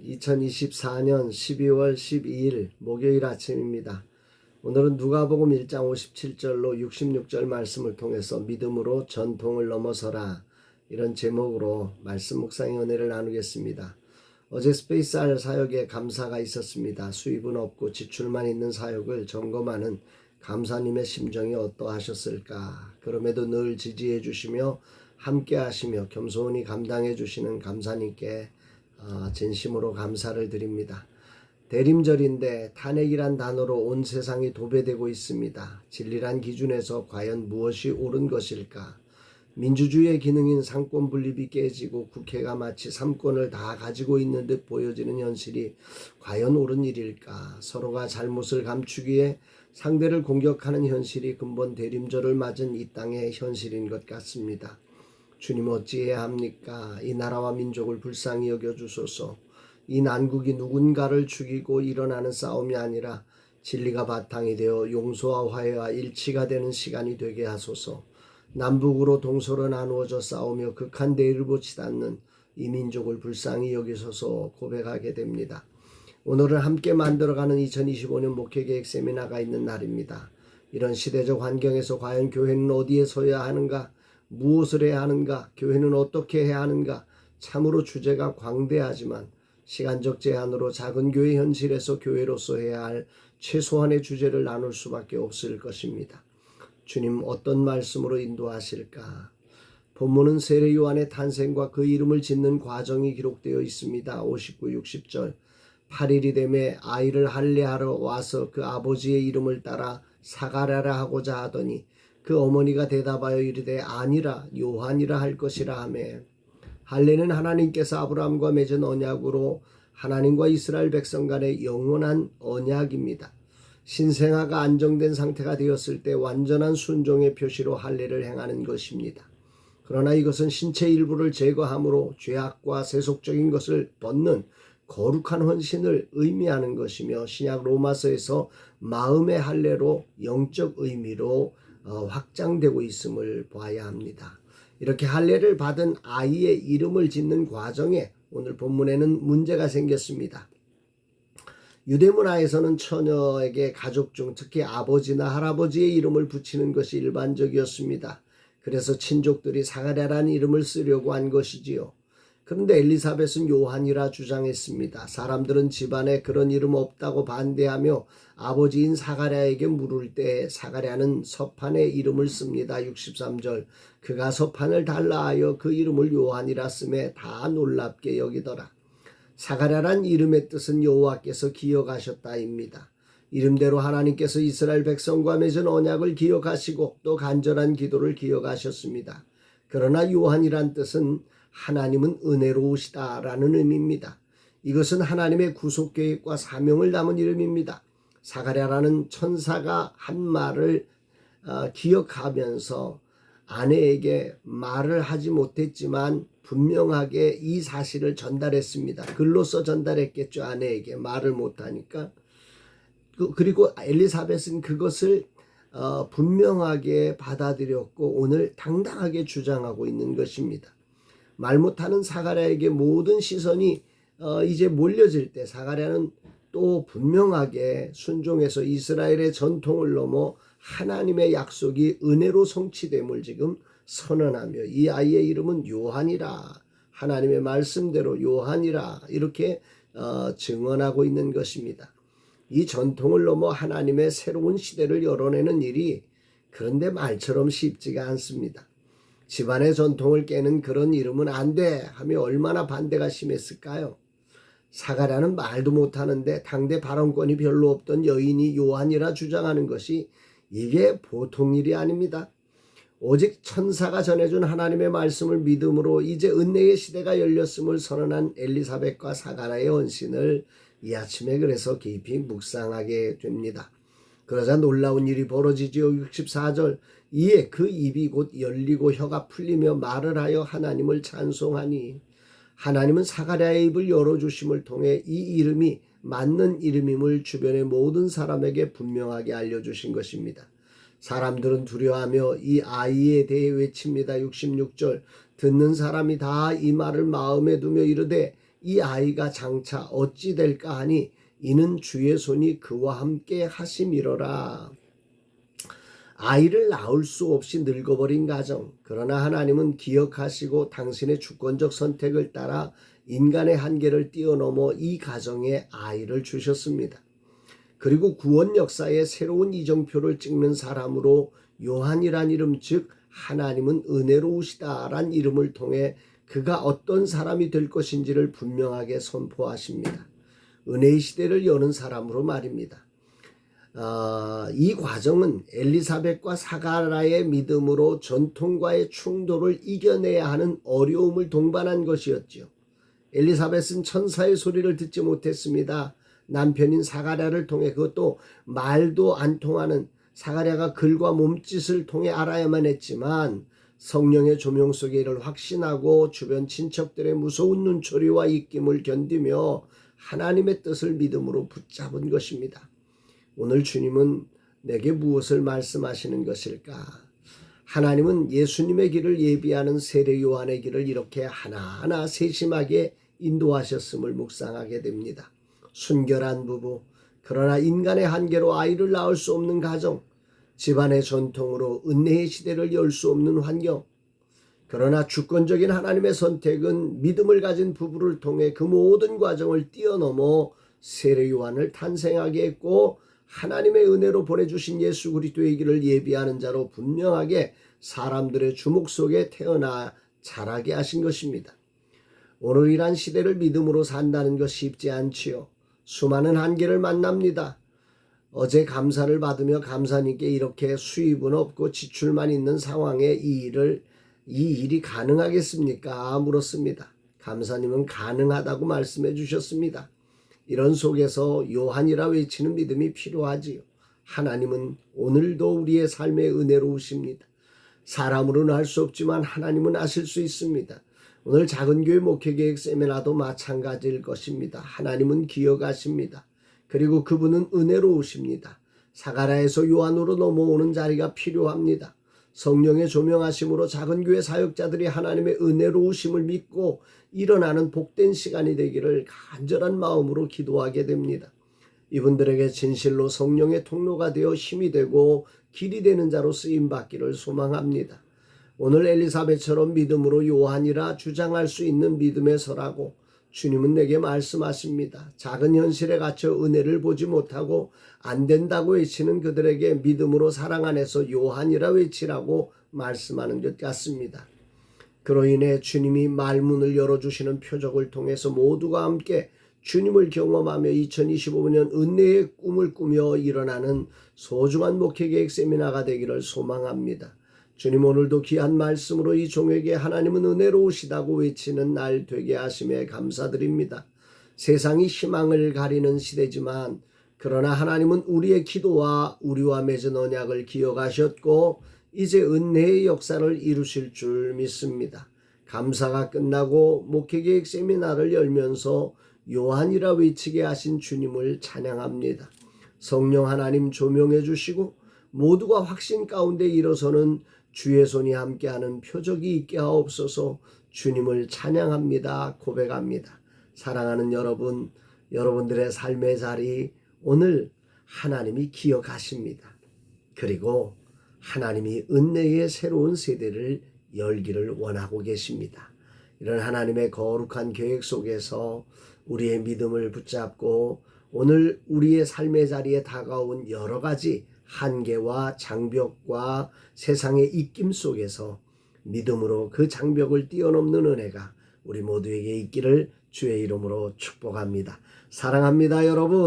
2024년 12월 12일 목요일 아침입니다. 오늘은 누가복음 1장 57절로 66절 말씀을 통해서 믿음으로 전통을 넘어서라, 이런 제목으로 말씀 묵상의 은혜를 나누겠습니다. 어제 스페이스R 사역에 감사가 있었습니다. 수입은 없고 지출만 있는 사역을 점검하는 감사님의 심정이 어떠하셨을까. 그럼에도 늘 지지해 주시며 함께 하시며 겸손히 감당해 주시는 감사님께 진심으로 감사를 드립니다. 대림절인데 탄핵이란 단어로 온 세상이 도배되고 있습니다. 진리란 기준에서 과연 무엇이 옳은 것일까? 민주주의의 기능인 상권 분립이 깨지고 국회가 마치 3권을 다 가지고 있는 듯 보여지는 현실이 과연 옳은 일일까? 서로가 잘못을 감추기에 상대를 공격하는 현실이 근본 대림절을 맞은 이 땅의 현실인 것 같습니다. 주님, 어찌해야 합니까? 이 나라와 민족을 불쌍히 여겨주소서. 이 난국이 누군가를 죽이고 일어나는 싸움이 아니라 진리가 바탕이 되어 용서와 화해와 일치가 되는 시간이 되게 하소서. 남북으로 동서로 나누어져 싸우며 극한 대립을 치닫는 이 민족을 불쌍히 여기소서 고백하게 됩니다. 오늘은 함께 만들어가는 2025년 목회계획 세미나가 있는 날입니다. 이런 시대적 환경에서 과연 교회는 어디에 서야 하는가? 무엇을 해야 하는가? 교회는 어떻게 해야 하는가? 참으로 주제가 광대하지만 시간적 제한으로 작은 교회 현실에서 교회로서 해야 할 최소한의 주제를 나눌 수밖에 없을 것입니다. 주님, 어떤 말씀으로 인도하실까? 본문은 세례 요한의 탄생과 그 이름을 짓는 과정이 기록되어 있습니다. 59, 60절. 8일이 되매 아이를 할례하러 와서 그 아버지의 이름을 따라 사가랴라 하고자 하더니 그 어머니가 대답하여 이르되 아니라 요한이라 할 것이라 하매, 할례는 하나님께서 아브라함과 맺은 언약으로 하나님과 이스라엘 백성 간의 영원한 언약입니다. 신생아가 안정된 상태가 되었을 때 완전한 순종의 표시로 할례를 행하는 것입니다. 그러나 이것은 신체 일부를 제거함으로 죄악과 세속적인 것을 벗는 거룩한 헌신을 의미하는 것이며, 신약 로마서에서 마음의 할례로 영적 의미로 확장되고 있음을 봐야 합니다. 이렇게 할례를 받은 아이의 이름을 짓는 과정에 오늘 본문에는 문제가 생겼습니다. 유대 문화에서는 처녀에게 가족 중 특히 아버지나 할아버지의 이름을 붙이는 것이 일반적이었습니다. 그래서 친족들이 사가랴라는 이름을 쓰려고 한 것이지요. 그런데 엘리사벳은 요한이라 주장했습니다. 사람들은 집안에 그런 이름 없다고 반대하며 아버지인 사가랴에게 물을 때 사가랴는 서판의 이름을 씁니다. 63절. 그가 서판을 달라 하여 그 이름을 요한이라 쓰매 다 놀랍게 여기더라. 사가랴란 이름의 뜻은 여호와께서 기억하셨다입니다. 이름대로 하나님께서 이스라엘 백성과 맺은 언약을 기억하시고 또 간절한 기도를 기억하셨습니다. 그러나 요한이란 뜻은 하나님은 은혜로우시다라는 의미입니다. 이것은 하나님의 구속계획과 사명을 담은 이름입니다. 사가랴라는 천사가 한 말을 기억하면서 아내에게 말을 하지 못했지만 분명하게 이 사실을 전달했습니다. 글로써 전달했겠죠. 아내에게 말을 못하니까. 그리고 엘리사벳은 그것을 분명하게 받아들였고 오늘 당당하게 주장하고 있는 것입니다. 말 못하는 사가랴에게 모든 시선이 이제 몰려질 때 사가랴는 또 분명하게 순종해서 이스라엘의 전통을 넘어 하나님의 약속이 은혜로 성취됨을 지금 선언하며, 이 아이의 이름은 요한이라, 하나님의 말씀대로 요한이라, 이렇게 증언하고 있는 것입니다. 이 전통을 넘어 하나님의 새로운 시대를 열어내는 일이 그런데 말처럼 쉽지가 않습니다. 집안의 전통을 깨는 그런 이름은 안 돼 하며 얼마나 반대가 심했을까요? 사가랴는 말도 못하는데 당대 발언권이 별로 없던 여인이 요한이라 주장하는 것이 이게 보통 일이 아닙니다. 오직 천사가 전해준 하나님의 말씀을 믿음으로 이제 은혜의 시대가 열렸음을 선언한 엘리사벳과 사가랴의 헌신을 이 아침에 그래서 깊이 묵상하게 됩니다. 그러자 놀라운 일이 벌어지지요. 64절. 이에 그 입이 곧 열리고 혀가 풀리며 말을 하여 하나님을 찬송하니, 하나님은 사가랴의 입을 열어주심을 통해 이 이름이 맞는 이름임을 주변의 모든 사람에게 분명하게 알려주신 것입니다. 사람들은 두려워하며 이 아이에 대해 외칩니다. 66절. 듣는 사람이 다 이 말을 마음에 두며 이르되 이 아이가 장차 어찌 될까 하니 이는 주의 손이 그와 함께 하심이로라. 아이를 낳을 수 없이 늙어버린 가정, 그러나 하나님은 기억하시고 당신의 주권적 선택을 따라 인간의 한계를 뛰어넘어 이 가정에 아이를 주셨습니다. 그리고 구원 역사에 새로운 이정표를 찍는 사람으로 요한이란 이름, 즉 하나님은 은혜로우시다란 이름을 통해 그가 어떤 사람이 될 것인지를 분명하게 선포하십니다. 은혜의 시대를 여는 사람으로 말입니다. 이 과정은 엘리사벳과 사가랴의 믿음으로 전통과의 충돌을 이겨내야 하는 어려움을 동반한 것이었지요. 엘리사벳은 천사의 소리를 듣지 못했습니다. 남편인 사가랴를 통해, 그것도 말도 안 통하는, 사가랴가 글과 몸짓을 통해 알아야만 했지만 성령의 조명 속에 이를 확신하고 주변 친척들의 무서운 눈초리와 입김을 견디며 하나님의 뜻을 믿음으로 붙잡은 것입니다. 오늘 주님은 내게 무엇을 말씀하시는 것일까? 하나님은 예수님의 길을 예비하는 세례 요한의 길을 이렇게 하나하나 세심하게 인도하셨음을 묵상하게 됩니다. 순결한 부부, 그러나 인간의 한계로 아이를 낳을 수 없는 가정, 집안의 전통으로 은혜의 시대를 열 수 없는 환경, 그러나 주권적인 하나님의 선택은 믿음을 가진 부부를 통해 그 모든 과정을 뛰어넘어 세례 요한을 탄생하게 했고 하나님의 은혜로 보내주신 예수 그리스도의 길을 예비하는 자로 분명하게 사람들의 주목 속에 태어나 자라게 하신 것입니다. 오늘이란 시대를 믿음으로 산다는 것 쉽지 않지요. 수많은 한계를 만납니다. 어제 감사를 받으며 감사님께 이렇게 수입은 없고 지출만 있는 상황에 이 일이 가능하겠습니까? 물었습니다. 감사님은 가능하다고 말씀해 주셨습니다. 이런 속에서 요한이라 외치는 믿음이 필요하지요. 하나님은 오늘도 우리의 삶에 은혜로우십니다. 사람으로는 할 수 없지만 하나님은 아실 수 있습니다. 오늘 작은교회 목회계획 세미나도 마찬가지일 것입니다. 하나님은 기억하십니다. 그리고 그분은 은혜로우십니다. 사가랴에서 요한으로 넘어오는 자리가 필요합니다. 성령의 조명하심으로 작은교회 사역자들이 하나님의 은혜로우심을 믿고 일어나는 복된 시간이 되기를 간절한 마음으로 기도하게 됩니다. 이분들에게 진실로 성령의 통로가 되어 힘이 되고 길이 되는 자로 쓰임받기를 소망합니다. 오늘 엘리사벳처럼 믿음으로 요한이라 주장할 수 있는 믿음에 서라고 주님은 내게 말씀하십니다. 작은 현실에 갇혀 은혜를 보지 못하고 안 된다고 외치는 그들에게 믿음으로 사랑 안에서 요한이라 외치라고 말씀하는 것 같습니다. 그로 인해 주님이 말문을 열어주시는 표적을 통해서 모두가 함께 주님을 경험하며 2025년 은혜의 꿈을 꾸며 일어나는 소중한 목회계획 세미나가 되기를 소망합니다. 주님, 오늘도 귀한 말씀으로 이 종에게 하나님은 은혜로우시다고 외치는 날 되게 하심에 감사드립니다. 세상이 희망을 가리는 시대지만 그러나 하나님은 우리의 기도와 우리와 맺은 언약을 기억하셨고 이제 은혜의 역사를 이루실 줄 믿습니다. 감사가 끝나고 목회계획 세미나를 열면서 요한이라 외치게 하신 주님을 찬양합니다. 성령 하나님 조명해 주시고 모두가 확신 가운데 일어서는 주의 손이 함께하는 표적이 있게 하옵소서. 주님을 찬양합니다. 고백합니다. 사랑하는 여러분, 여러분들의 삶의 자리 오늘 하나님이 기억하십니다. 그리고 하나님이 은혜의 새로운 세대를 열기를 원하고 계십니다. 이런 하나님의 거룩한 계획 속에서 우리의 믿음을 붙잡고 오늘 우리의 삶의 자리에 다가온 여러 가지 한계와 장벽과 세상의 입김 속에서 믿음으로 그 장벽을 뛰어넘는 은혜가 우리 모두에게 있기를 주의 이름으로 축복합니다. 사랑합니다, 여러분.